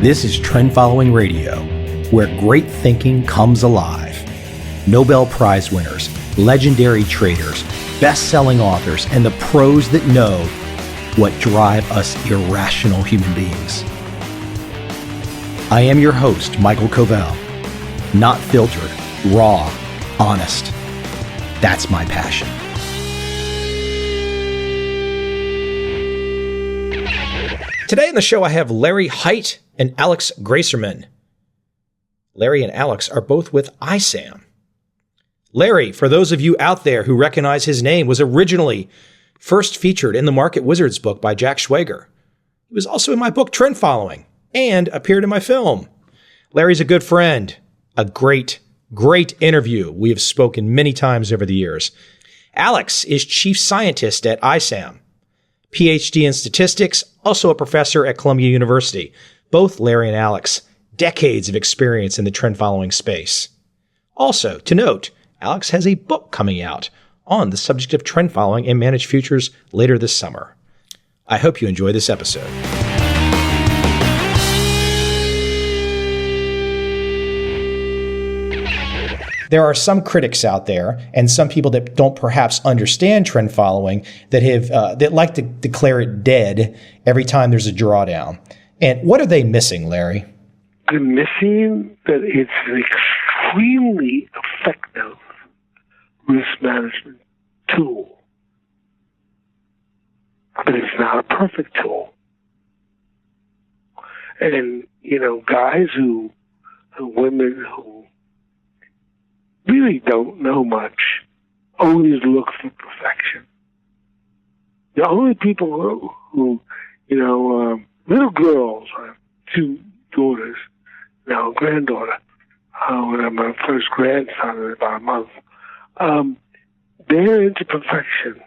This is Trend Following Radio, where great thinking comes alive. Nobel Prize winners, legendary traders, best-selling authors, and the pros that know what drive us irrational human beings. I am your host, Michael Covel. Not filtered, raw, honest. That's my passion. Today on the show, I have Larry Hite and Alex Greyserman. Larry and Alex are both with ISAM. Larry, for those of you out there who recognize his name, was originally first featured in the Market Wizards book by Jack Schwager. He was also in my book, Trend Following, and appeared in my film. Larry's a good friend, a great interview. We have spoken many times over the years. Alex is chief scientist at ISAM, PhD in statistics, also a professor at Columbia University. Both Larry and Alex, decades of experience in the trend following space. Also, to note, Alex has a book coming out on the subject of trend following and managed futures later this summer. I hope you enjoy this episode. There are some critics out there and some people that don't perhaps understand trend following that have that like to declare it dead every time there's a drawdown. And what are they missing, Larry? They're missing that it's an extremely effective risk management tool. But it's not a perfect tool. And, guys women who really don't know much always look for perfection. The only people who little girls, I have two daughters, now a granddaughter, when I'm my first grandson in about a month, they're into perfection.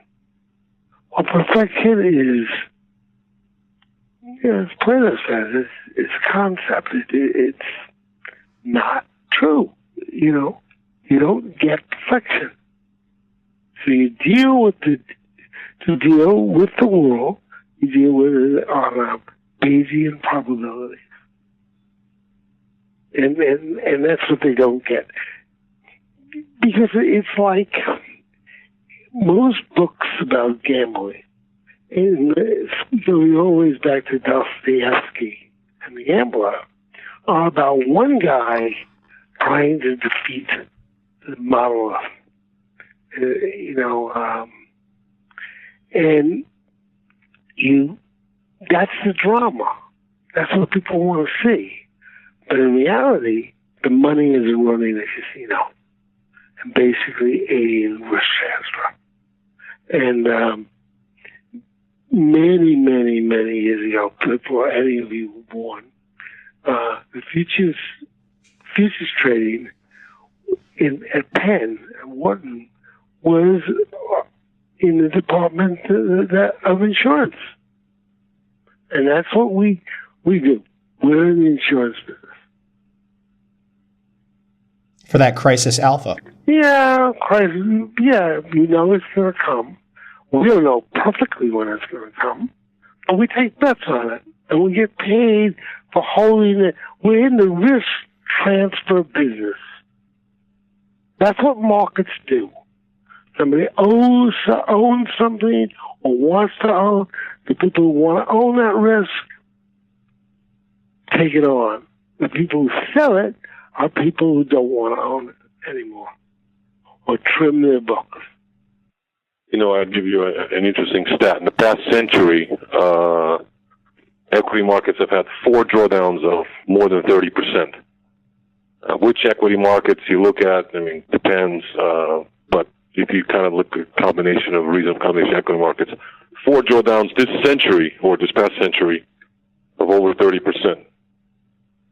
Well, perfection is, as Plato says, it's a concept. It's not true, You don't get perfection. So you deal with the world, you deal with it on Bayesian probability. And that's what they don't get. Because it's like most books about gambling, and going always back to Dostoevsky and the Gambler, are about one guy trying to defeat the model, that's the drama. That's what people want to see. But in reality, the money is running the casino and basically aiding risk transfer. And many, many, many years ago, before any of you were born, the futures trading at Penn and Wharton was in the department of insurance. And that's what we do. We're in the insurance business. For that crisis alpha. Yeah, crisis. Yeah, it's going to come. We don't know perfectly when it's going to come, but we take bets on it. And we get paid for holding it. We're in the risk transfer business. That's what markets do. Somebody owns something or wants to own. The people who want to own that risk take it on. The people who sell it are people who don't want to own it anymore or trim their books. I'd give you an interesting stat. In the past century, equity markets have had 4 drawdowns of more than 30%. Which equity markets you look at, depends. But if you kind of look at a combination of equity markets, 4 drawdowns this century or this past century of over 30%.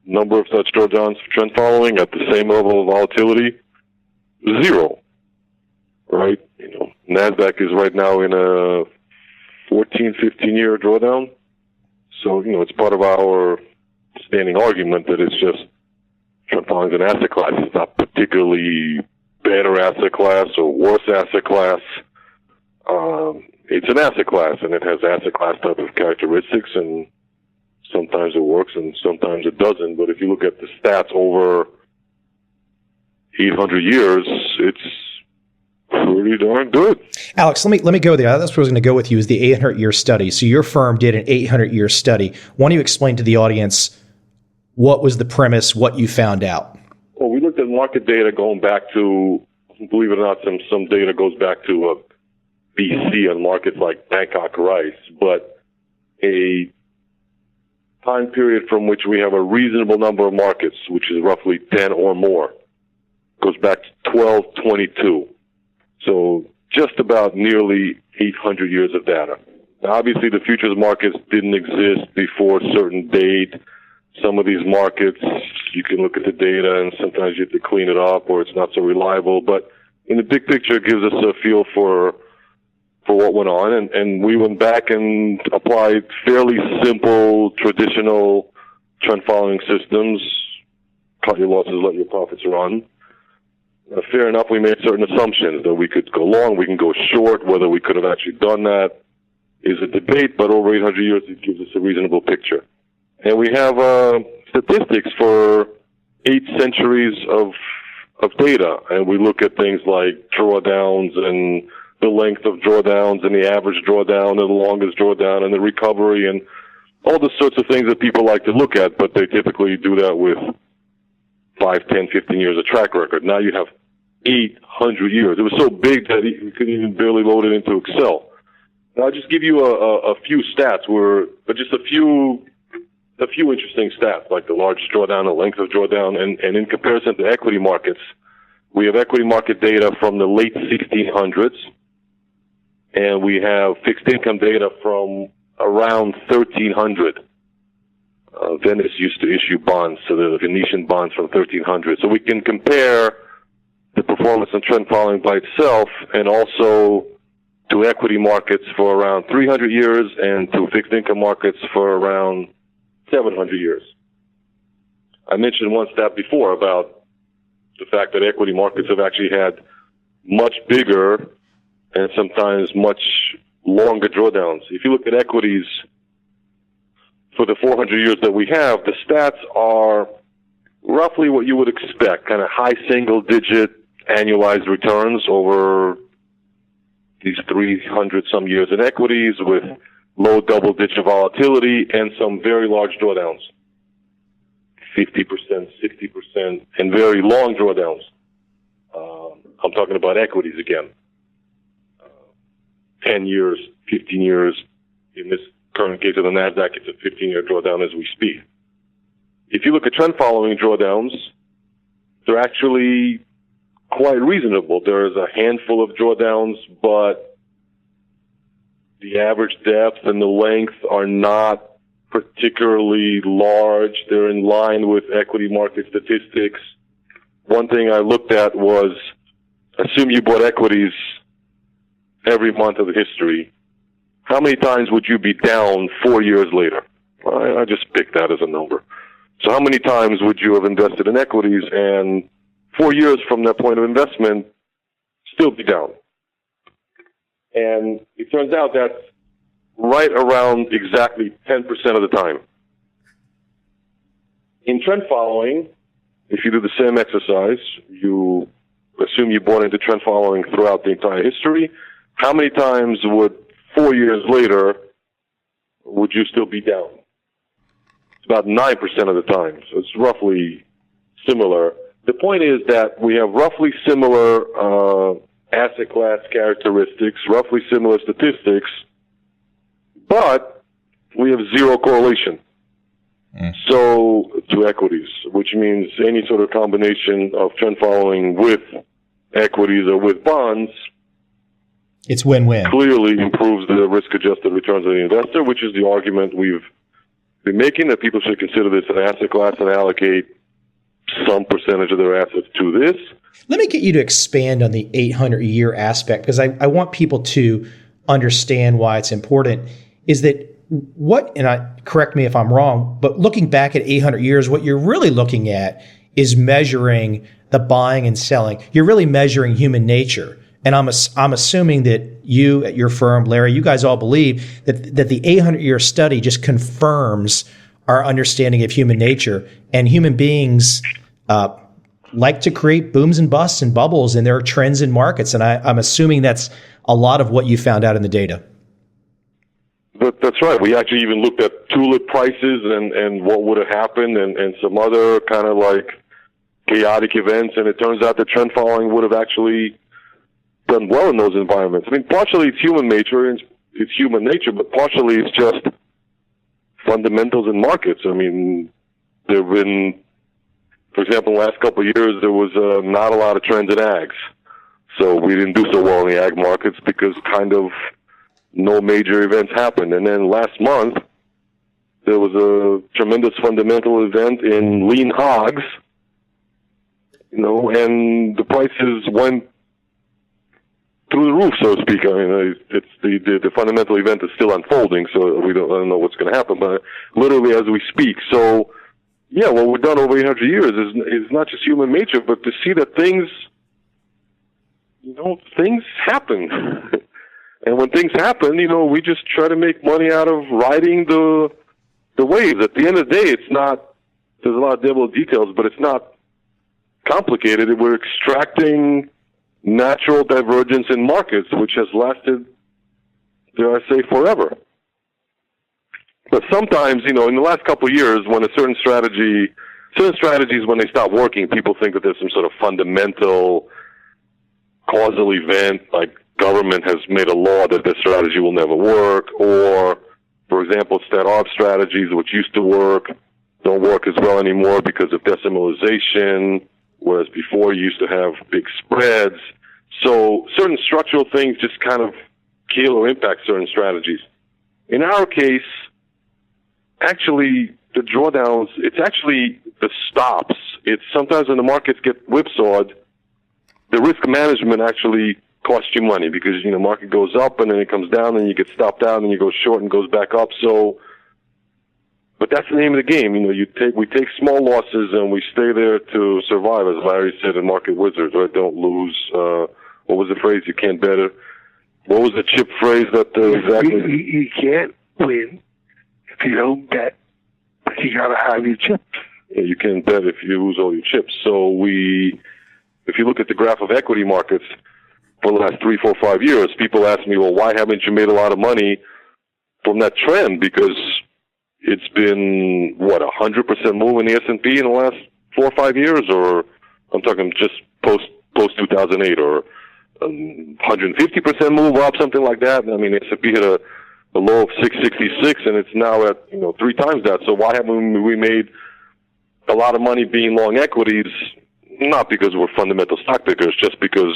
Number of such drawdowns for trend following at the same level of volatility, 0. Right? NASDAQ is right now in a 14, 15-year drawdown. So, it's part of our standing argument that it's just trend following is an asset class. It's not particularly better asset class or worse asset class. It's an asset class, and it has asset class type of characteristics, and sometimes it works and sometimes it doesn't. But if you look at the stats over 800 years, it's pretty darn good. Alex, let me go there. That's where I was going to go with you, is the 800-year study. So your firm did an 800-year study. Why don't you explain to the audience what was the premise, what you found out? Well, we looked at market data going back to, believe it or not, some data goes back to BC on markets like Bangkok rice, but a time period from which we have a reasonable number of markets, which is roughly 10 or more, goes back to 1222. So just about nearly 800 years of data. Now, obviously, the futures markets didn't exist before a certain date. Some of these markets, you can look at the data and sometimes you have to clean it up or it's not so reliable. But in the big picture, it gives us a feel for what went on. And we went back and applied fairly simple, traditional trend following systems. Cut your losses, let your profits run. Fair enough, we made certain assumptions that we could go long, we can go short. Whether we could have actually done that is a debate, but over 800 years, it gives us a reasonable picture. And we have statistics for 8 centuries of data, and we look at things like drawdowns and the length of drawdowns and the average drawdown and the longest drawdown and the recovery and all the sorts of things that people like to look at, but they typically do that with 5, 10, 15 years of track record. Now you have 800 years. It was so big that you couldn't even barely load it into Excel. Now I'll just give you a few stats, but just a few interesting stats, like the largest drawdown, the length of drawdown, and in comparison to equity markets, we have equity market data from the late 1600s, and we have fixed income data from around 1300. Venice used to issue bonds, so the Venetian bonds from 1300. So we can compare the performance and trend following by itself and also to equity markets for around 300 years and to fixed income markets for around 700 years. I mentioned one stat before about the fact that equity markets have actually had much bigger and sometimes much longer drawdowns. If you look at equities for the 400 years that we have, the stats are roughly what you would expect, kind of high single-digit annualized returns over these 300-some years in equities with low double-digit volatility and some very large drawdowns, 50%, 60%, and very long drawdowns. I'm talking about equities again. 10 years, 15 years. In this current case of the NASDAQ, it's a 15-year drawdown as we speak. If you look at trend-following drawdowns, they're actually quite reasonable. There is a handful of drawdowns, but the average depth and the length are not particularly large. They're in line with equity market statistics. One thing I looked at was, assume you bought equities every month of the history. How many times would you be down 4 years later? Well, I just picked that as a number. So how many times would you have invested in equities and 4 years from that point of investment still be down? And it turns out that's right around exactly 10% of the time. In trend following, if you do the same exercise, you assume you bought into trend following throughout the entire history, how many times would 4 years later would you still be down? It's about 9% of the time, so it's roughly similar. The point is that we have roughly similar asset class characteristics, roughly similar statistics, but we have zero correlation. So to equities, which means any sort of combination of trend following with equities or with bonds, it's win-win. Clearly improves the risk-adjusted returns of the investor, which is the argument we've been making, that people should consider this an asset class and allocate some percentage of their assets to this. Let me get you to expand on the 800-year aspect, because I want people to understand why it's important, is that correct me if I'm wrong, but looking back at 800 years, what you're really looking at is measuring the buying and selling. You're really measuring human nature. And I'm assuming that you at your firm, Larry, you guys all believe that the 800-year study just confirms our understanding of human nature. And human beings like to create booms and busts and bubbles, and there are trends in markets. And I'm assuming that's a lot of what you found out in the data. That's right. We actually even looked at tulip prices and what would have happened and some other kind of like chaotic events. And it turns out that trend following would have actually done well in those environments. I mean, partially it's human nature, but partially it's just fundamentals in markets. I mean, there have been, for example, in the last couple of years, there was not a lot of trends in ags. So we didn't do so well in the ag markets because kind of no major events happened. And then last month, there was a tremendous fundamental event in lean hogs, and the prices went through the roof, so to speak. I mean, it's the fundamental event is still unfolding, so I don't know what's going to happen, but literally as we speak. So, yeah, what we've done over 800 years is not just human nature, but to see that things happen. And when things happen, we just try to make money out of riding the waves. At the end of the day, there's a lot of devil details, but it's not complicated. We're extracting natural divergence in markets, which has lasted, dare I say, forever. But sometimes, in the last couple of years, when certain strategies, when they stop working, people think that there's some sort of fundamental causal event, like government has made a law that this strategy will never work, or, for example, stat-arb strategies, which used to work, don't work as well anymore because of decimalization, whereas before you used to have big spreads. So certain structural things just kind of kill or impact certain strategies. In our case, actually, the drawdowns, it's actually the stops. It's sometimes when the markets get whipsawed, the risk management actually costs you money because, market goes up and then it comes down and you get stopped out and you go short and goes back up. So, but that's the name of the game. We take small losses and we stay there to survive, as Larry said in Market Wizards, right? Don't lose, what was the phrase? You can't bet it. What was the chip phrase that exactly? You can't win if you don't bet, but you gotta have your chips. Yeah, you can't bet if you lose all your chips. So if you look at the graph of equity markets for the last 3, 4, 5 years, people ask me, well, why haven't you made a lot of money from that trend? Because it's been, 100% move in the S&P in the last 4 or 5 years, or I'm talking just post 2008, or 150% move up, something like that. I mean, the S&P hit a low of 666, and it's now at 3 times that. So why haven't we made a lot of money being long equities? Not because we're fundamental stock pickers, just because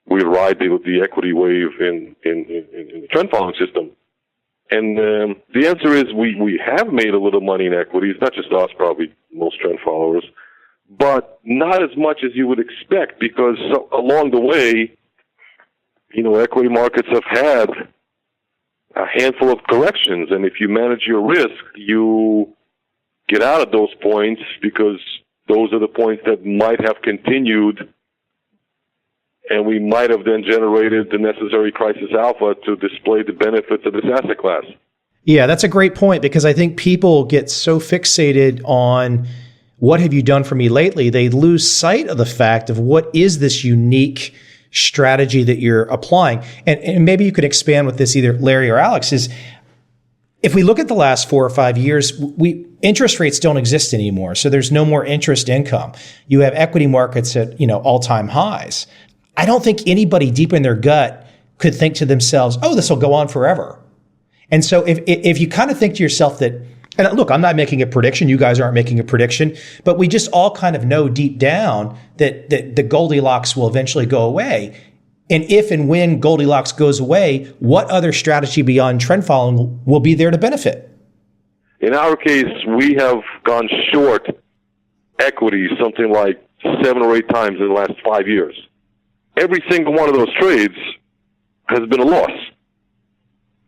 we ride the equity wave in the trend following system. And the answer is we have made a little money in equities, not just us, probably most trend followers, but not as much as you would expect, because along the way, equity markets have had a handful of corrections, and if you manage your risk, you get out of those points, because those are the points that might have continued, and we might have then generated the necessary crisis alpha to display the benefits of this asset class. Yeah, that's a great point, because I think people get so fixated on what have you done for me lately, they lose sight of the fact of what is this unique strategy that you're applying. And maybe you could expand with this, either Larry or Alex, is if we look at the last 4 or 5 years, interest rates don't exist anymore. So there's no more interest income. You have equity markets at, all-time highs. I don't think anybody deep in their gut could think to themselves, oh, this will go on forever. And so if you kind of think to yourself that, and look, I'm not making a prediction, you guys aren't making a prediction, but we just all kind of know deep down that the Goldilocks will eventually go away. And if and when Goldilocks goes away, what other strategy beyond trend following will be there to benefit? In our case, we have gone short equities something like 7 or 8 times in the last 5 years. Every single one of those trades has been a loss,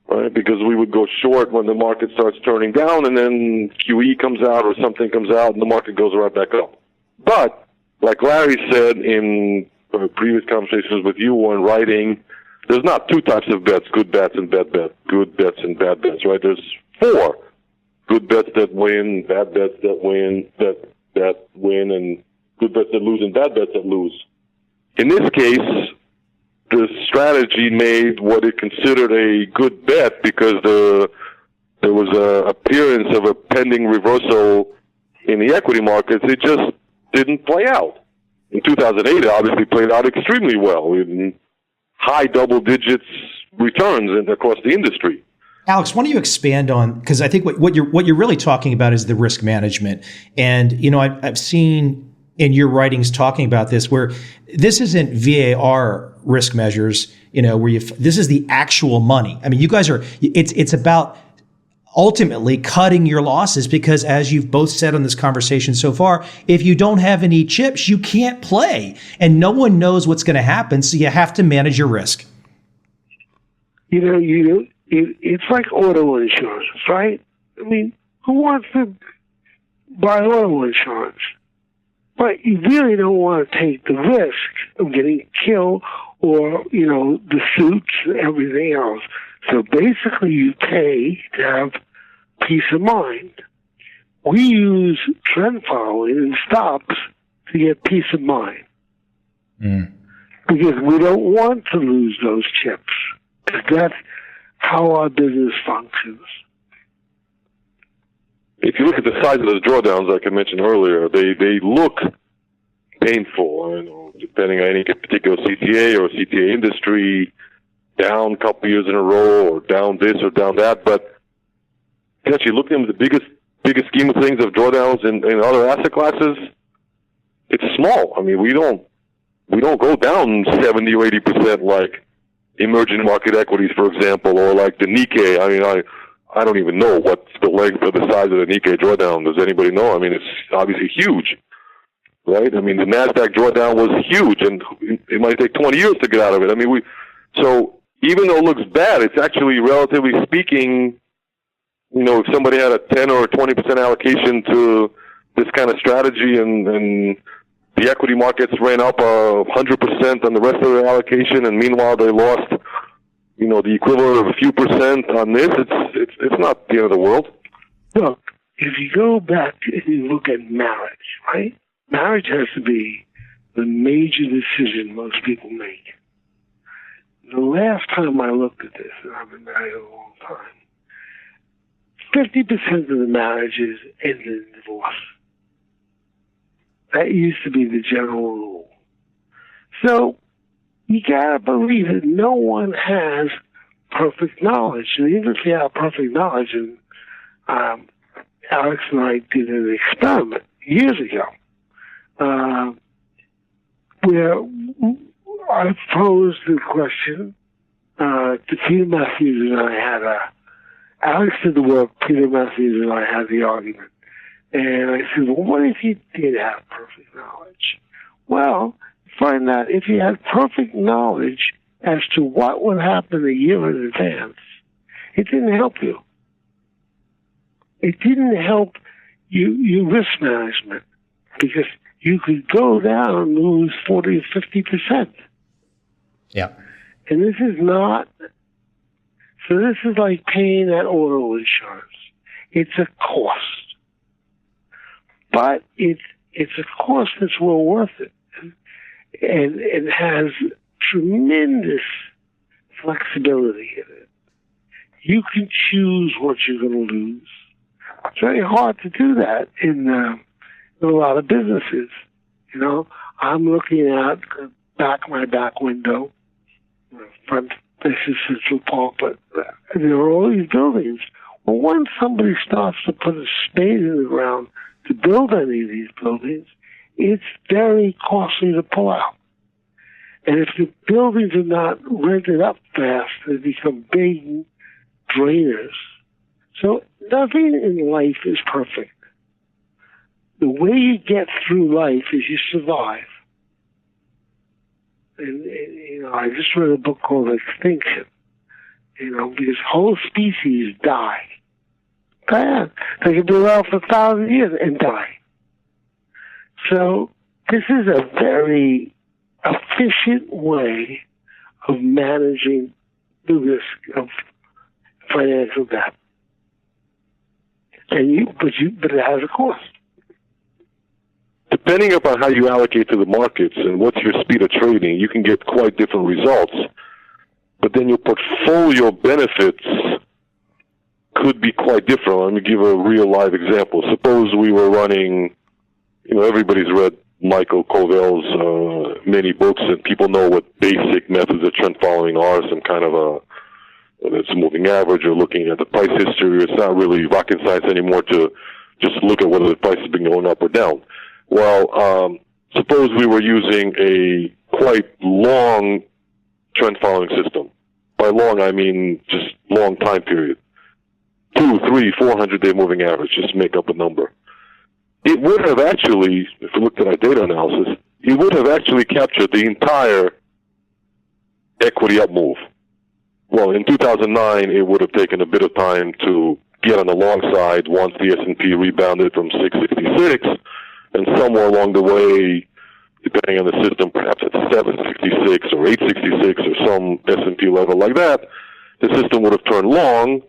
right? Because we would go short when the market starts turning down, and then QE comes out or something comes out, and the market goes right back up. But, like Larry said in previous conversations with you when writing, there's not 2 types of bets, good bets and bad bets, good bets and bad bets, right? There's 4. good bets that win, bad bets that win, that win, and good bets that lose and bad bets that lose. In this case, the strategy made what it considered a good bet because there was a appearance of a pending reversal in the equity markets. It just didn't play out. In 2008, it obviously played out extremely well, in high double digits returns across the industry. Alex, why don't you expand on, because I think what you're really talking about is the risk management. And, I've seen in your writings talking about this, where this isn't VAR risk measures, where this is the actual money. I mean, you guys it's about ultimately cutting your losses, because as you've both said on this conversation so far, if you don't have any chips, you can't play, and no one knows what's going to happen. So you have to manage your risk. It's like auto insurance, right? I mean, who wants to buy auto insurance? But you really don't want to take the risk of getting killed or, the suits and everything else. So basically you pay to have peace of mind. We use trend following and stops to get peace of mind. Because we don't want to lose those chips. Because that's how our business functions. If you look at the size of those drawdowns, like I mentioned earlier, they look painful. Depending on any particular CTA or CTA industry, down a couple years in a row, or down this or down that. But actually, looking at the biggest scheme of things of drawdowns in other asset classes, it's small. I mean, we don't go down 70 or 80% like emerging market equities, for example, or like the Nikkei. I mean, I don't even know what's the length or the size of the Nikkei drawdown. Does anybody know? I mean, it's obviously huge, right? I mean, the NASDAQ drawdown was huge, and it might take 20 years to get out of it. I mean, so even though it looks bad, it's actually, relatively speaking, if somebody had a 10 or 20% allocation to this kind of strategy, and the equity markets ran up 100% on the rest of their allocation, and meanwhile they lost, the equivalent of a few percent on this, it's not the end of the world. Look, if you go back and you look at marriage, right? Marriage has to be the major decision most people make. The last time I looked at this, and I've been married a long time, 50% of the marriages ended in divorce. That used to be the general rule. So you gotta believe that no one has perfect knowledge. And even if you have perfect knowledge, and Alex and I did an experiment years ago, where I posed the question to Peter Matthews, and I had Alex did the work, Peter Matthews and I had the argument. And I said, well, what if you did have perfect knowledge? Well, find that if you had perfect knowledge as to what would happen a year in advance, it didn't help you. It didn't help your risk management, because you could go down and lose 40 or 50%. Yeah. And this is not, so this is like paying that auto insurance. It's a cost. But it's a cost that's well worth it. And it has tremendous flexibility in it. You can choose what you're going to lose. It's very hard to do that in a lot of businesses. I'm looking at my back window, front faces Central Park, but there are all these buildings. Well, once somebody starts to put a spade in the ground to build any of these buildings, it's very costly to pull out. And if the buildings are not rented up fast, they become big drainers. So nothing in life is perfect. The way you get through life is you survive. And I just read a book called Extinction. Because whole species die. They can be around for 1,000 years and die. So this is a very efficient way of managing the risk of financial debt. but it has a cost. Depending upon how you allocate to the markets and what's your speed of trading, you can get quite different results. But then your portfolio benefits could be quite different. Let me give a real live example. Suppose we were running, everybody's read Michael Covel's many books, and people know what basic methods of trend following are, some kind of whether it's a moving average or looking at the price history. It's not really rocket science anymore to just look at whether the price has been going up or down. Well, suppose we were using a quite long trend following system. By long, I mean just long time period. 200, 300, 400-day moving average, just make up a number. It would have actually, if we looked at our data analysis, it would have actually captured the entire equity up move. Well, in 2009, it would have taken a bit of time to get on the long side once the S&P rebounded from 666, and somewhere along the way, depending on the system, perhaps at 766 or 866 or some S&P level like that, the system would have turned long,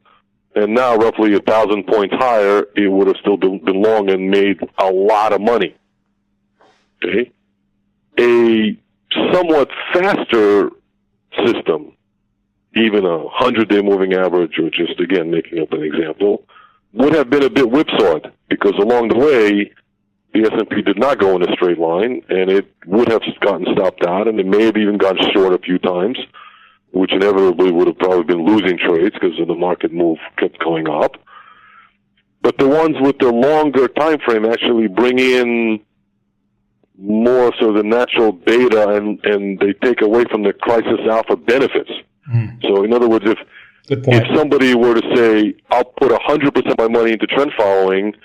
and now roughly 1,000 points higher, it would have still been long and made a lot of money. Okay? A somewhat faster system, even a 100-day moving average, or just, again, making up an example, would have been a bit whipsawed, because along the way, the S&P did not go in a straight line, and it would have gotten stopped out, and it may have even gotten short a few times, which inevitably would have probably been losing trades because the market move kept going up. But the ones with the longer time frame actually bring in more so the natural beta, and they take away from the crisis alpha benefits. So in other words, if somebody were to say, I'll put 100% of my money into trend following,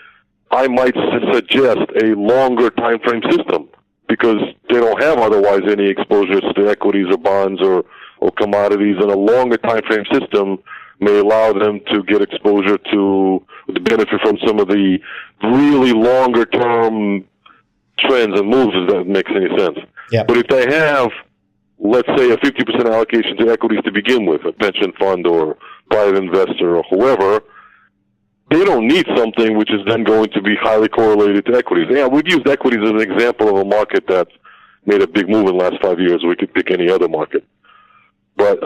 I might suggest a longer time frame system, because they don't have otherwise any exposures to equities or bonds or commodities, and a longer time frame system may allow them to get exposure to the benefit from some of the really longer term trends and moves, if that makes any sense. Yep. But if they have, let's say, a 50% allocation to equities to begin with, a pension fund or private investor or whoever, they don't need something which is then going to be highly correlated to equities. Yeah, we've used equities as an example of a market that's made a big move in the last 5 years. We could pick any other market. But,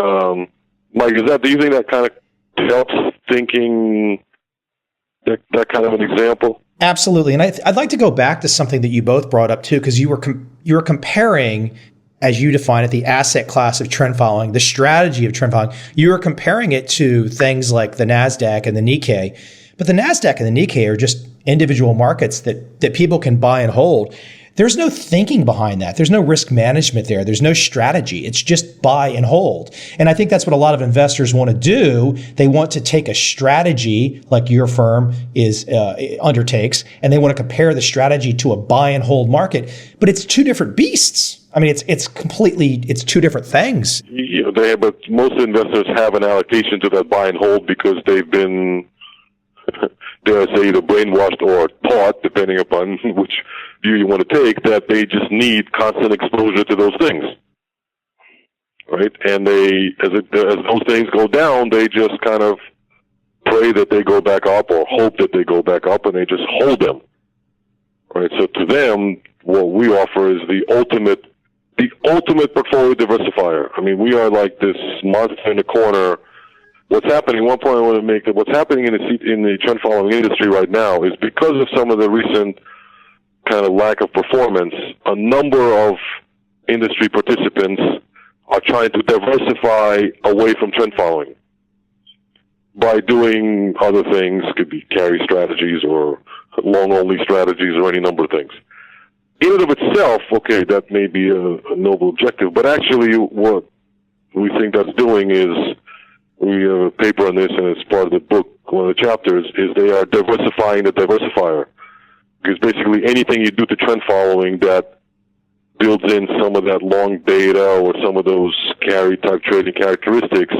Mike, do you think that kind of helps thinking, that kind of an example? Absolutely. And I'd like to go back to something that you both brought up too, because you were comparing, as you define it, the asset class of trend following, the strategy of trend following. You were comparing it to things like the NASDAQ and the Nikkei. But the NASDAQ and the Nikkei are just individual markets that people can buy and hold. There's no thinking behind that. There's no risk management there. There's no strategy. It's just buy and hold. And I think that's what a lot of investors want to do. They want to take a strategy like your firm undertakes, and they want to compare the strategy to a buy and hold market. But it's two different beasts. I mean, it's two different things. Yeah, but most investors have an allocation to that buy and hold because they've been, dare I say, either brainwashed or taught, depending upon which view you want to take, that they just need constant exposure to those things, right? And as those things go down, they just kind of pray that they go back up or hope that they go back up, and they just hold them, right? So to them, what we offer is the ultimate portfolio diversifier. I mean, we are like this monster in the corner. What's happening? One point I want to make, that what's happening in the trend following industry right now is because of some of the recent kind of lack of performance, a number of industry participants are trying to diversify away from trend following by doing other things. Could be carry strategies or long-only strategies or any number of things. In and of itself, okay, that may be a noble objective, but actually what we think that's doing is, we have a paper on this, and it's part of the book, one of the chapters, is they are diversifying the diversifier. Because basically anything you do to trend following that builds in some of that long beta or some of those carry-type trading characteristics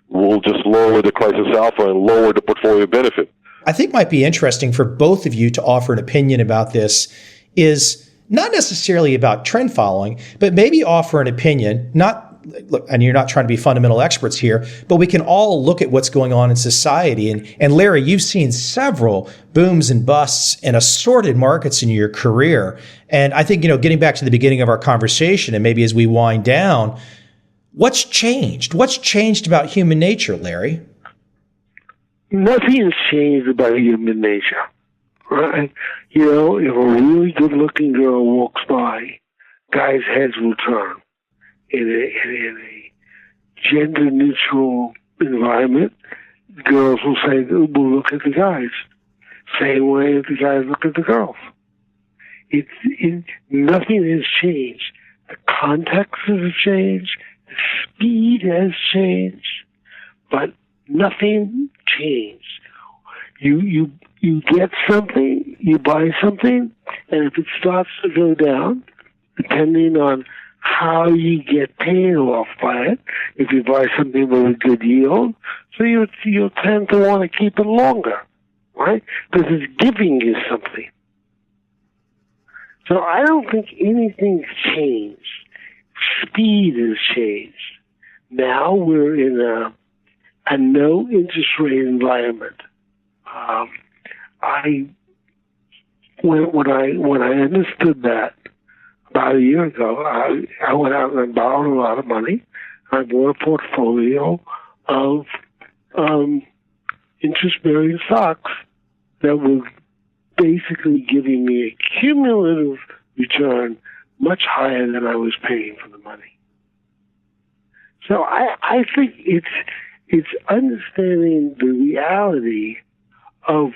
will just lower the crisis alpha and lower the portfolio benefit. I think might be interesting for both of you to offer an opinion about this is not necessarily about trend following, but maybe offer an opinion, not look, and you're not trying to be fundamental experts here, but we can all look at what's going on in society. And Larry, you've seen several booms and busts in assorted markets in your career. And I think, getting back to the beginning of our conversation, and maybe as we wind down, what's changed? What's changed about human nature, Larry? Nothing has changed about human nature, right? If a really good-looking girl walks by, guys' heads will turn. In a gender-neutral environment, girls will say, "We'll look at the guys." Same way that the guys look at the girls. Nothing has changed. The context has changed. The speed has changed, but nothing changed. You get something, you buy something, and if it starts to go down, depending on how you get paid off by it, if you buy something with a good yield, so you'll tend to want to keep it longer, right? Because it's giving you something. So I don't think anything's changed. Speed has changed. Now we're in a no interest rate environment. When I understood that about a year ago, I went out and I borrowed a lot of money. I bought a portfolio of interest-bearing stocks that were basically giving me a cumulative return much higher than I was paying for the money. So I think it's understanding the reality of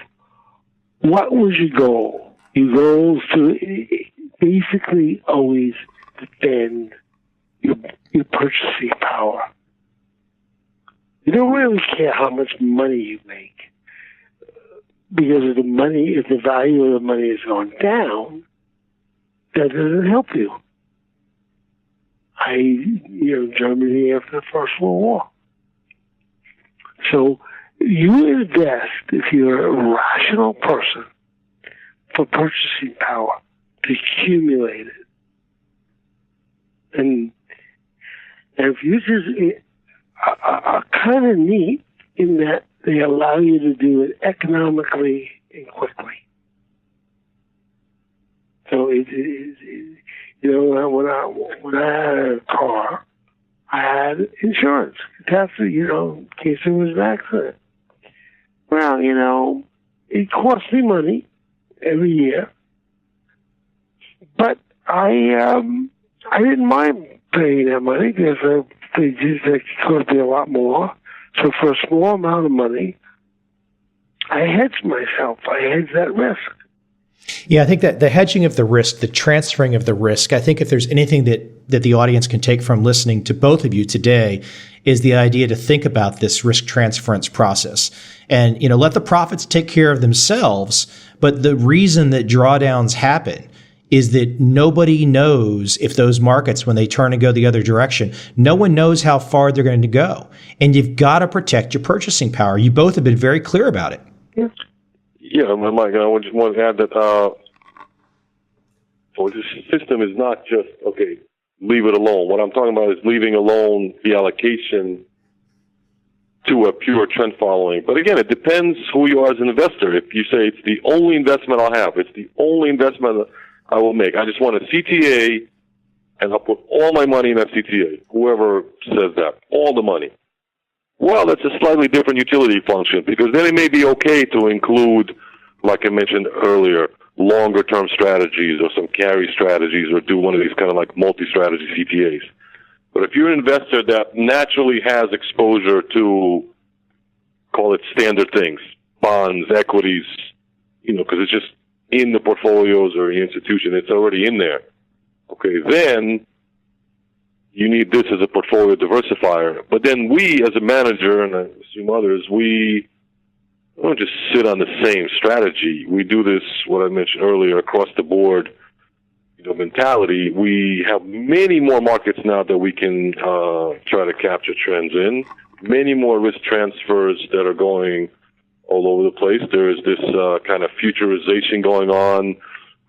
what was your goal. Your goal is to basically always defend your purchasing power. You don't really care how much money you make, because if the value of the money is going down, that doesn't help you. Germany after the First World War. So you invest, if you're a rational person, for purchasing power, to accumulate it. And futures are kind of neat in that they allow you to do it economically and quickly. So when I had a car, I had insurance. In case there was an accident. Well, it cost me money every year, but I didn't mind paying that money because it cost me a lot more. So for a small amount of money, I hedged myself. I hedged that risk. Yeah, I think that the hedging of the risk, the transferring of the risk, I think if there's anything that the audience can take from listening to both of you today is the idea to think about this risk transference process and, let the profits take care of themselves. But the reason that drawdowns happen is that nobody knows if those markets, when they turn and go the other direction, no one knows how far they're going to go. And you've got to protect your purchasing power. You both have been very clear about it. Yes. Yeah, Mike, I just want to add that so the system is not just, leave it alone. What I'm talking about is leaving alone the allocation to a pure trend following. But again, it depends who you are as an investor. If you say it's the only investment I'll have, it's the only investment I will make, I just want a CTA and I'll put all my money in that CTA, whoever says that, all the money. Well, that's a slightly different utility function, because then it may be okay to include, like I mentioned earlier, longer-term strategies or some carry strategies, or do one of these kind of like multi-strategy CTAs. But if you're an investor that naturally has exposure to, call it standard things, bonds, equities, because it's just in the portfolios or the institution, it's already in there. Then you need this as a portfolio diversifier. But then we, as a manager, and I assume others, we don't just sit on the same strategy. We do this, what I mentioned earlier, across the board, mentality. We have many more markets now that we can try to capture trends in. Many more risk transfers that are going all over the place. There is this kind of futurization going on,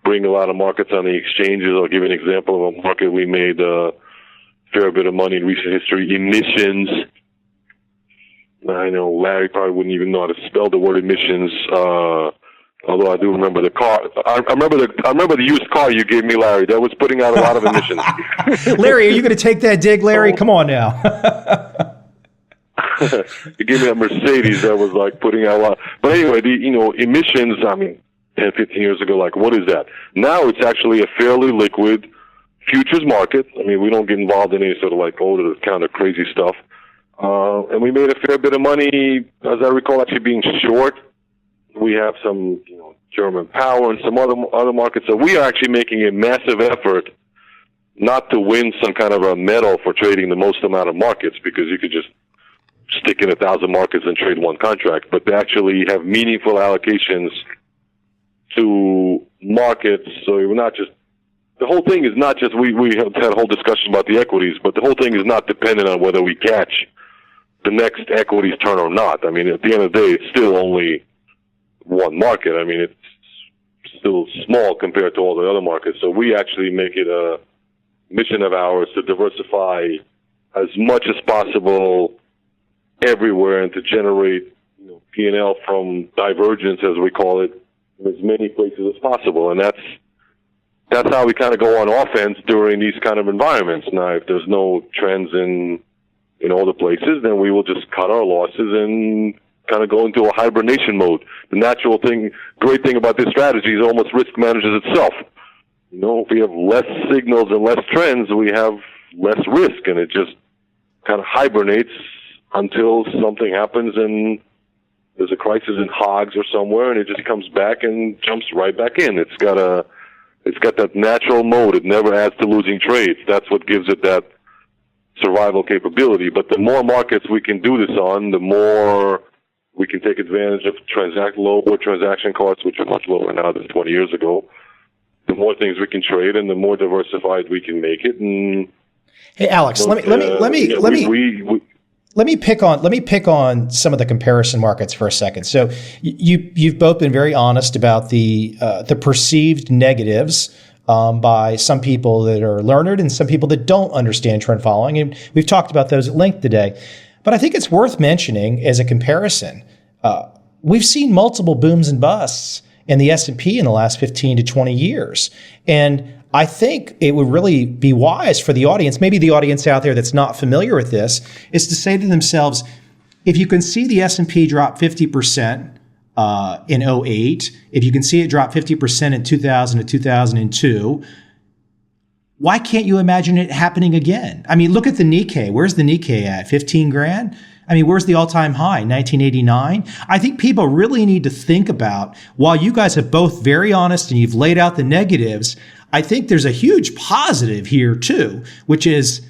bring a lot of markets on the exchanges. I'll give you an example of a market we made fair bit of money in recent history. Emissions. I know Larry probably wouldn't even know how to spell the word emissions. Although I do remember the car. I remember the used car you gave me, Larry. That was putting out a lot of emissions. Larry, are you going to take that dig, Larry? Come on now. You gave me that Mercedes that was like putting out a lot. But anyway, emissions, 10, 15 years ago, like, what is that? Now it's actually a fairly liquid futures market. We don't get involved in any sort of like over-the-counter crazy stuff. And we made a fair bit of money, as I recall, actually being short. We have some, German power and some other markets. So we are actually making a massive effort not to win some kind of a medal for trading the most amount of markets, because you could just stick in 1,000 markets and trade one contract, but to actually have meaningful allocations to markets. So we're not just, the whole thing is not just, we have had a whole discussion about the equities, but the whole thing is not dependent on whether we catch the next equities turn or not. At the end of the day, it's still only one market. It's still small compared to all the other markets. So we actually make it a mission of ours to diversify as much as possible everywhere and to generate P&L from divergence, as we call it, in as many places as possible. And that's how we kind of go on offense during these kind of environments. Now, if there's no trends in all the places, then we will just cut our losses and kind of go into a hibernation mode. The natural thing, great thing about this strategy is almost risk manages itself. If we have less signals and less trends, we have less risk, and it just kind of hibernates until something happens and there's a crisis in hogs or somewhere, and it just comes back and jumps right back in. It's got that natural mode. It never adds to losing trades. That's what gives it that survival capability. But the more markets we can do this on, the more we can take advantage of lower transaction costs, which are much lower now than 20 years ago. The more things we can trade, and the more diversified we can make it. And hey, Alex, let me pick on some of the comparison markets for a second. So you've both been very honest about the perceived negatives by some people that are learned and some people that don't understand trend following, and we've talked about those at length today. But I think it's worth mentioning as a comparison. We've seen multiple booms and busts in the S&P in the last 15 to 20 years, and I think it would really be wise for the audience, maybe the audience out there that's not familiar with this, is to say to themselves, if you can see the S&P drop 50% in 08, if you can see it drop 50% in 2000 to 2002, why can't you imagine it happening again? Look at the Nikkei. Where's the Nikkei at? 15 grand? Where's the all-time high? 1989? I think people really need to think about, while you guys have both very honest and you've laid out the negatives, I think there's a huge positive here too, which is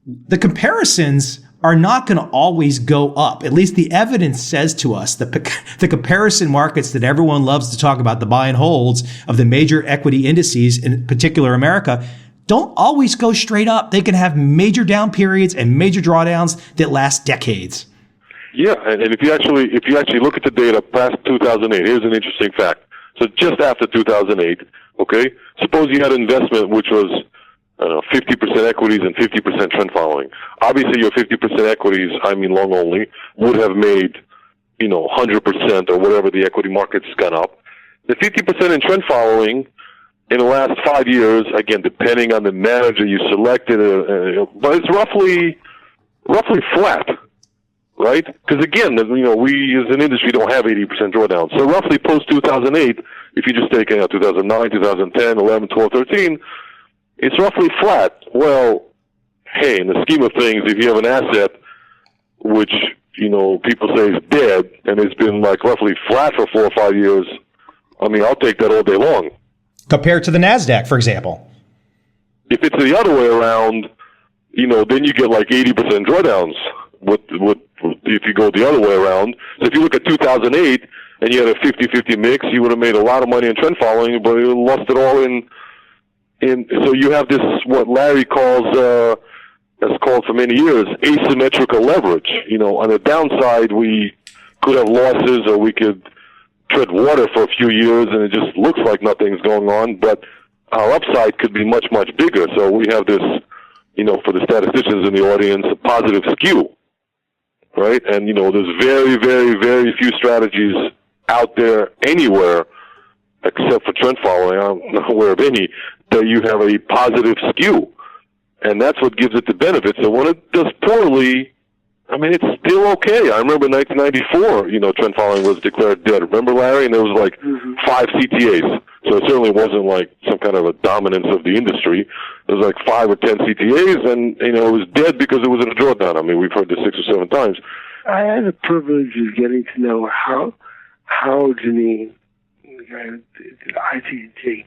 the comparisons are not going to always go up. At least the evidence says to us that the comparison markets that everyone loves to talk about, the buy and holds of the major equity indices, in particular America, don't always go straight up. They can have major down periods and major drawdowns that last decades. Yeah, and if you actually look at the data past 2008, here's an interesting fact. So just after 2008, okay, suppose you had an investment which was 50% equities and 50% trend following. Obviously, your 50% equities, long only, would have made 100% or whatever the equity market's gone up. The 50% in trend following in the last 5 years, again, depending on the manager you selected, but it's roughly flat, right? Because again, we as an industry don't have 80% drawdown. So roughly post 2008, if you just take 2009, 2010, 11, 12, 13, it's roughly flat. Well, hey, in the scheme of things, if you have an asset which people say is dead and it's been like roughly flat for 4 or 5 years, I'll take that all day long. Compared to the NASDAQ, for example. If it's the other way around, then you get like 80% drawdowns. If you go the other way around. So if you look at 2008 and you had a 50-50 mix, you would have made a lot of money in trend following, but you lost it all in. So you have this, what Larry has called for many years, asymmetrical leverage. On the downside, we could have losses, or we could tread water for a few years and it just looks like nothing's going on, but our upside could be much, much bigger. So we have this, for the statisticians in the audience, a positive skew, right? And, there's very, very, very few strategies out there anywhere, except for trend following, I'm not aware of any, that you have a positive skew. And that's what gives it the benefit. So when it does poorly, it's still okay. I remember in 1994, trend following was declared dead. Remember, Larry? And there was like 5 CTAs. So it certainly wasn't like some kind of a dominance of the industry. There was like 5 or 10 CTAs, and, it was dead because it was in a drawdown. We've heard this 6 or 7 times. I had the privilege of getting to know how Janine, the guy at ITT,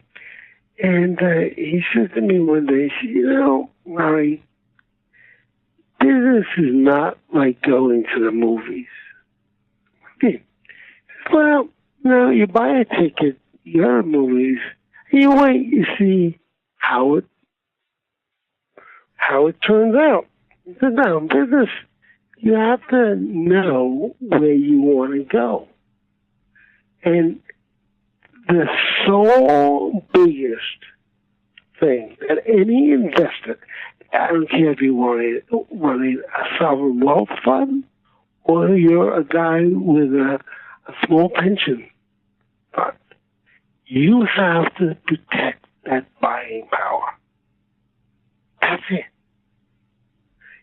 and he said to me one day, he said, Larry, business is not like going to the movies. Okay. Well, you buy a ticket, you go to the movies, and you wait, you see how it turns out. So now, in business, you have to know where you want to go. And the sole biggest thing that any investor, I don't care if you're running a sovereign wealth fund or you're a guy with a small pension fund, you have to protect that buying power. That's it.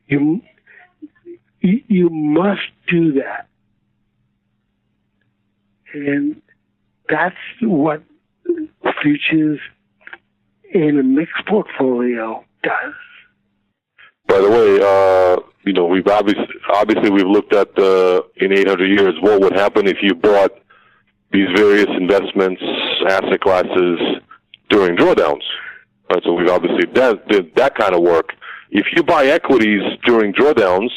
You must do that. And that's what futures in a mixed portfolio does. By the way, we've obviously we've looked at in 800 years what would happen if you bought these various investments, asset classes during drawdowns. Right, so we've obviously did that kind of work. If you buy equities during drawdowns,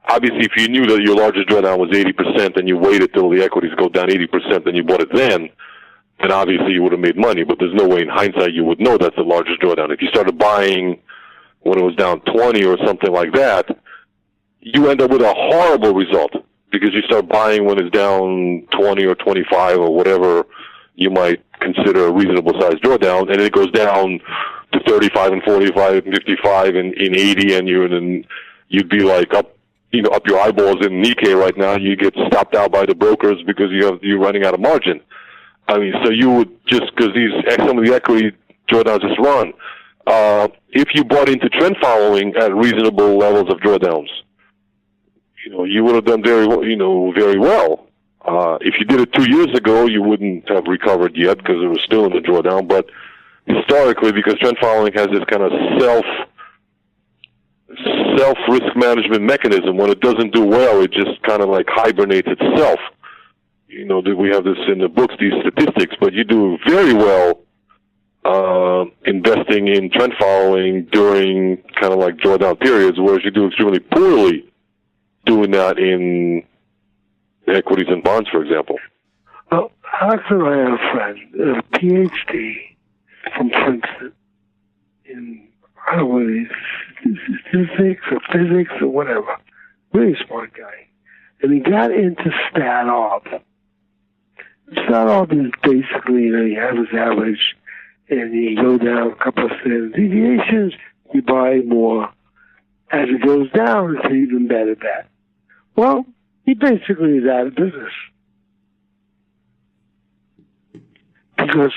obviously if you knew that your largest drawdown was 80% and you waited till the equities go down 80% and you bought it then obviously you would have made money. But there's no way in hindsight you would know that's the largest drawdown. If you started buying when it was down 20 or something like that, you end up with a horrible result because you start buying when it's down 20 or 25 or whatever you might consider a reasonable size drawdown, and it goes down to 35 and 45 and 55 and in 80, and you'd be like up your eyeballs in Nikkei right now. You get stopped out by the brokers because you're running out of margin. So you would just, because some of the equity drawdowns just run. If you bought into trend following at reasonable levels of drawdowns, you would have done very well. If you did it 2 years ago, you wouldn't have recovered yet because it was still in the drawdown. But historically, because trend following has this kind of self-risk management mechanism, when it doesn't do well, it just kind of like hibernates itself. We have this in the books, these statistics, but you do very well investing in trend following during kind of like drawdown periods, whereas you do extremely poorly doing that in equities and bonds, for example. Well, Alex and I have a friend, a PhD from Princeton in, I don't know, physics or whatever. Really smart guy. And he got into stat arb. Stat arb is basically, you have his average, and you go down a couple of standard deviations, you buy more. As it goes down, it's an even better bet. Well, he basically is out of business. Because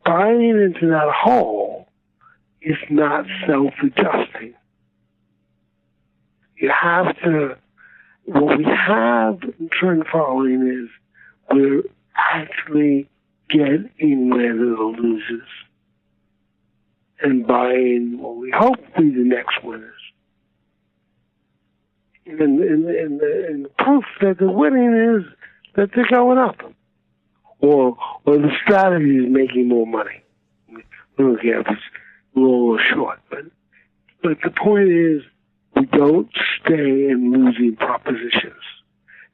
buying into that hole is not self-adjusting. You have to, what we have in trend following is we're actually getting rid of the losers and buying what we hope will be the next winners. And the proof that they're winning is that they're going up. Or the strategy is making more money. We don't care if it's long or short. But the point is, we don't stay in losing propositions.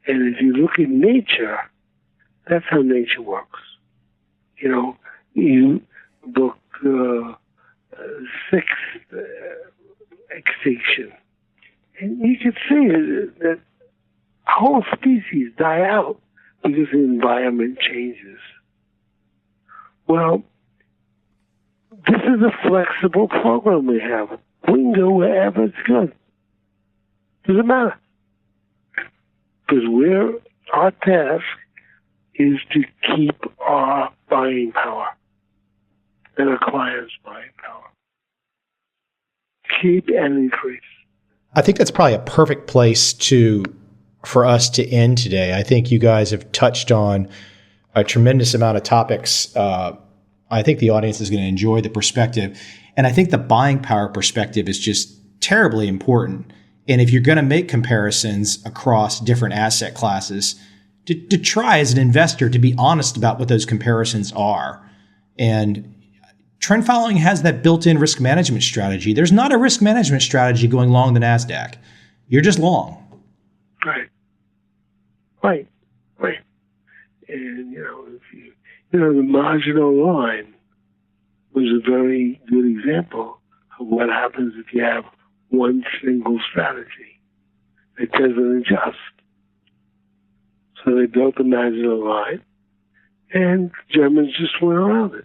And if you look at nature, that's how nature works. You book sixth extinction. And you can see that whole species die out because the environment changes. Well, this is a flexible program we have. We can go wherever it's good. Doesn't matter. Because our task is to keep our buying power and our clients' buying power. Keep and increase. I think that's probably a perfect place for us to end today. I think you guys have touched on a tremendous amount of topics. I think the audience is going to enjoy the perspective. And I think the buying power perspective is just terribly important. And if you're going to make comparisons across different asset classes, to try as an investor to be honest about what those comparisons are. And trend following has that built-in risk management strategy. There's not a risk management strategy going long the NASDAQ. You're just long. Right. And, the marginal line was a very good example of what happens if you have one single strategy. It doesn't adjust. So they built the marginal line, and Germans just went around it.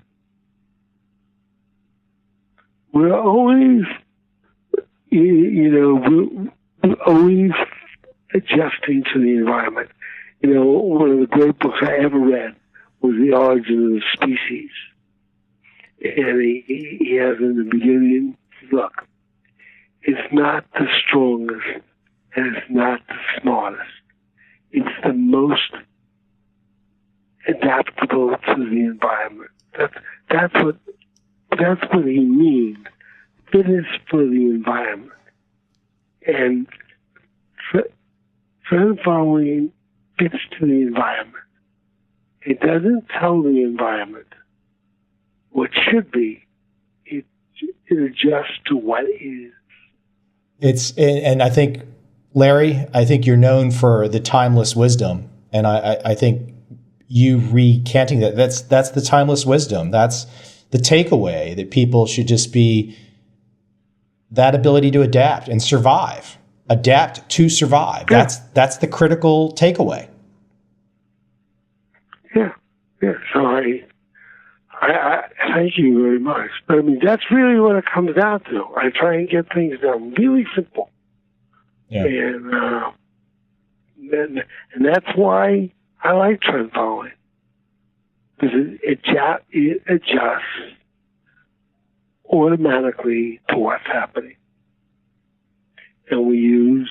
We're always, we're always adjusting to the environment. One of the great books I ever read was The Origin of the Species. And he has in the beginning, look, it's not the strongest and it's not the smartest. It's the most adaptable to the environment. That's what he means. Fitness for the environment. And trend following fits to the environment. It doesn't tell the environment what should be. It adjusts to what is. And I think, Larry, you're known for the timeless wisdom. And I think you recanting that's the timeless wisdom. That's the takeaway, that people should just be that ability to adapt and survive. Adapt to survive. Yeah. That's the critical takeaway. Yeah. So I thank you very much. But I mean, that's really what it comes down to. I try and get things done really simple. Yeah. And that's why I like trend following. Because it adjusts automatically to what's happening. And we use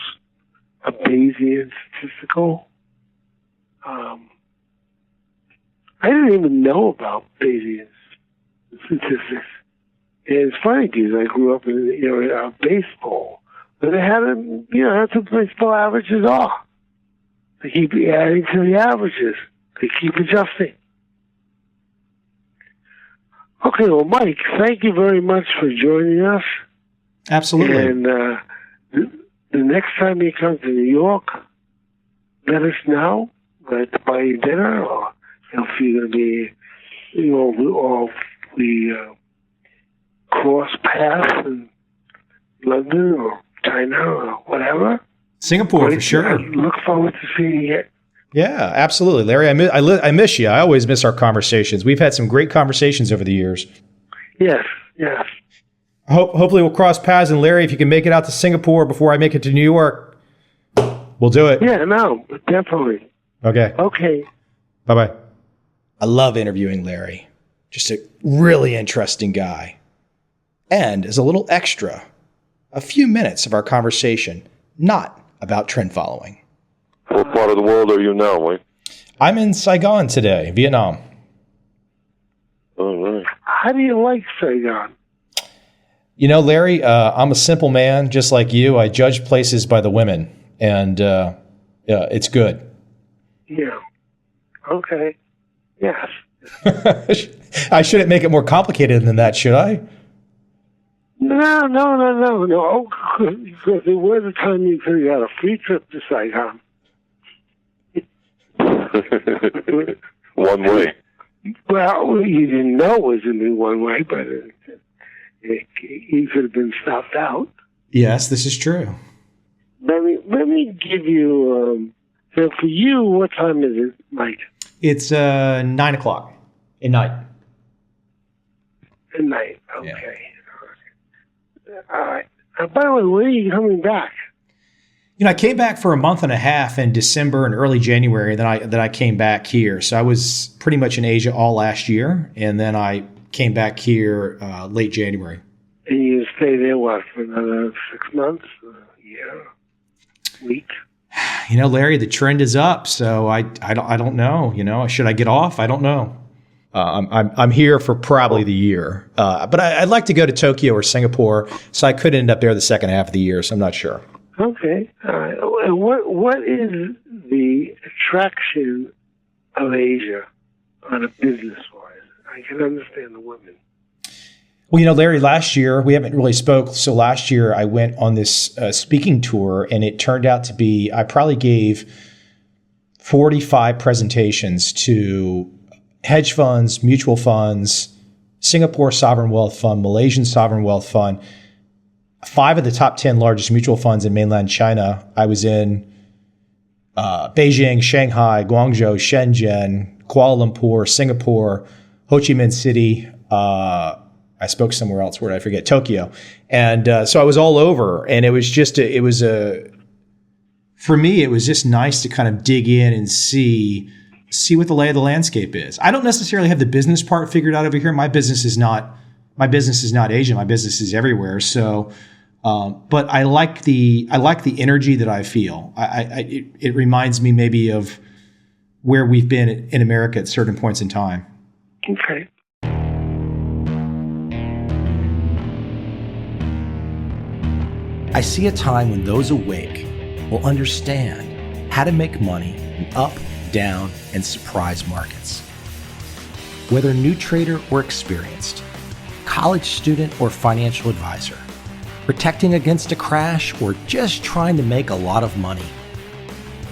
a Bayesian statistical. I didn't even know about Bayesian statistics. And it's funny because I grew up in the area of baseball, but they had that's what baseball averages are. They keep adding to the averages. They keep adjusting. Okay, well, Mike, thank you very much for joining us. Absolutely. And the next time you come to New York, let us know. Let to buy you dinner, or if you're going to be, we cross paths in London or China or whatever. Singapore, for sure. I look forward to seeing you. Yeah, absolutely. Larry, I miss you. I always miss our conversations. We've had some great conversations over the years. Yes. Hopefully we'll cross paths. And Larry, if you can make it out to Singapore before I make it to New York, we'll do it. Yeah, no, definitely. Okay. Bye-bye. I love interviewing Larry. Just a really interesting guy. And as a little extra, a few minutes of our conversation, not about trend following. What part of the world are you now, Mike? I'm in Saigon today, Vietnam. All right. How do you like Saigon? Larry, I'm a simple man, just like you. I judge places by the women, and it's good. Yeah. Okay. Yes. I shouldn't make it more complicated than that, should I? No. Oh, because there was a time you said you had a free trip to Saigon. One way. Well, you didn't know it was going to be one way, but you could have been stopped out. Yes, this is true. Let me give you. So for you, what time is it, Mike? It's 9:00 at night. At night. Okay. All right. By the way, when are you coming back? I came back for a month and a half in December and early January. Then I came back here. So I was pretty much in Asia all last year, and then I came back here late January. And you stay there, what, for another 6 months, a year, week? Larry, the trend is up, so I don't know. Should I get off? I don't know. I'm here for probably the year, but I'd like to go to Tokyo or Singapore, so I could end up there the second half of the year. So I'm not sure. Okay. All right. And what is the attraction of Asia on a business-wise? I can understand the women. Well, Larry, last year, we haven't really spoke. So last year I went on this speaking tour, and it turned out to be, I probably gave 45 presentations to hedge funds, mutual funds, Singapore Sovereign Wealth Fund, Malaysian Sovereign Wealth Fund, 5 of the top 10 largest mutual funds in mainland China. I was in Beijing, Shanghai, Guangzhou, Shenzhen, Kuala Lumpur, Singapore, Ho Chi Minh City. I spoke somewhere else. Where did I forget? Tokyo. And so I was all over. And it was just, for me, it was just nice to kind of dig in and see what the lay of the landscape is. I don't necessarily have the business part figured out over here. My business is not Asia. My business is everywhere. So, but I like the energy that I feel. It reminds me maybe of where we've been in America at certain points in time. Okay. I see a time when those awake will understand how to make money in up, down, and surprise markets. Whether new trader or experienced, college student or financial advisor, protecting against a crash or just trying to make a lot of money,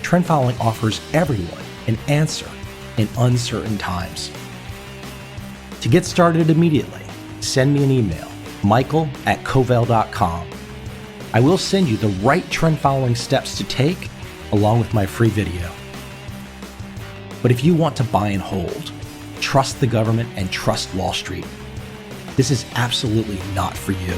trend following offers everyone an answer in uncertain times. To get started immediately, send me an email, michael@covel.com. I will send you the right trend following steps to take along with my free video. But if you want to buy and hold, trust the government and trust Wall Street, this is absolutely not for you.